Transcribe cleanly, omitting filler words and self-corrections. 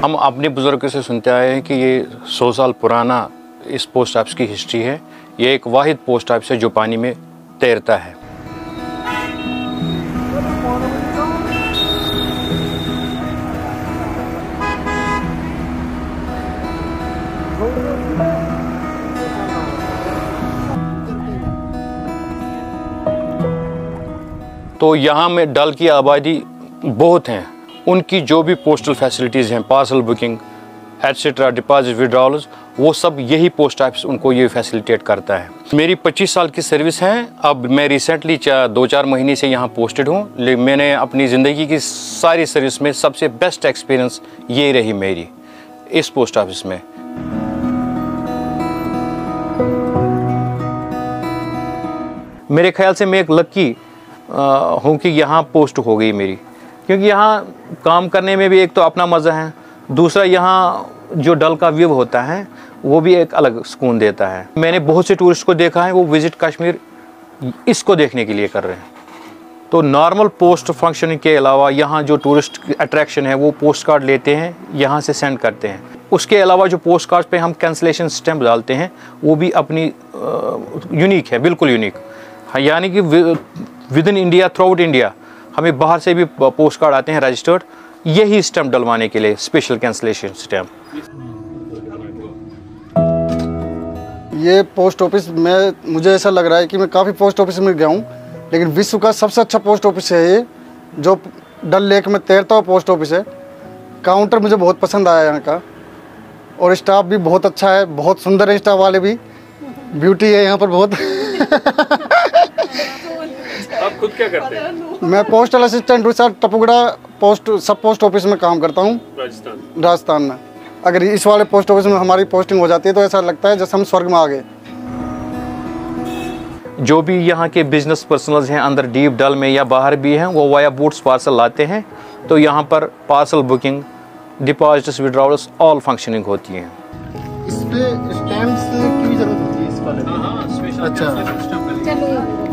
हम अपने बुजुर्गों से सुनते आए हैं कि ये 100 साल पुराना इस पोस्ट ऑफिस की हिस्ट्री है। ये एक वाहिद पोस्ट ऑफिस है जो पानी में तैरता है। तो यहाँ में डल की आबादी बहुत हैं, उनकी जो भी पोस्टल फैसिलिटीज़ हैं, parcel booking etcetera, deposit withdrawals, वो सब यही पोस्ट ऑफिस उनको ये फैसिलिटेट करता है। मेरी 25 साल की सर्विस है। अब मैं रिसेंटली 2-4 महीने से यहाँ पोस्टेड हूँ। मैंने अपनी ज़िंदगी की सारी सर्विस में सबसे बेस्ट एक्सपीरियंस ये रही मेरी इस पोस्ट ऑफिस में। मेरे ख्याल से मैं एक लकी हूँ कि यहाँ पोस्ट हो गई मेरी, क्योंकि यहाँ काम करने में भी एक तो अपना मज़ा है, दूसरा यहाँ जो डल का व्यू होता है वो भी एक अलग सुकून देता है। मैंने बहुत से टूरिस्ट को देखा है वो विज़िट कश्मीर इसको देखने के लिए कर रहे हैं। तो नॉर्मल पोस्ट फंक्शनिंग के अलावा यहाँ जो टूरिस्ट अट्रैक्शन है वो पोस्ट कार्ड लेते हैं, यहाँ से सेंड करते हैं। उसके अलावा जो पोस्ट कार्ड पे हम कैंसलेशन स्टैम्प डालते हैं वो भी अपनी यूनिक है, बिल्कुल यूनिक। यानी कि with in India, through out India हमें बाहर से भी पोस्ट कार्ड आते हैं रजिस्टर्ड, यही स्टैम्प डलवाने के लिए, स्पेशल कैंसलेशन स्टैम्प। ये पोस्ट ऑफिस में मुझे ऐसा लग रहा है कि मैं काफ़ी पोस्ट ऑफिस में गया हूँ, लेकिन विश्व का सबसे अच्छा पोस्ट ऑफिस है ये, जो डल लेक में तैरता हुआ पोस्ट ऑफिस है। काउंटर मुझे बहुत पसंद आया यहाँ का, और स्टाफ भी बहुत अच्छा है, बहुत सुंदर है स्टाफ वाले भी, ब्यूटी है यहाँ पर बहुत। आप खुद क्या करते हैं? मैं पोस्टल असिस्टेंट रिसर्च टपुगड़ा सब पोस्ट ऑफिस में काम करता हूँ राजस्थान में। अगर इस वाले पोस्ट ऑफिस में हमारी पोस्टिंग हो जाती है तो ऐसा लगता है जैसे हम स्वर्ग में आ गए। जो भी यहाँ के बिजनेस पर्सनल्स हैं अंदर डीप डल में या बाहर भी हैं, वो वाया बूट्स पार्सल लाते हैं, तो यहाँ पर parcel booking, deposits, withdrawals all functioning होती हैं। इस पे स्टैम्प्स की भी जरूरत होती है इस वाले में? हाँ, अच्छा।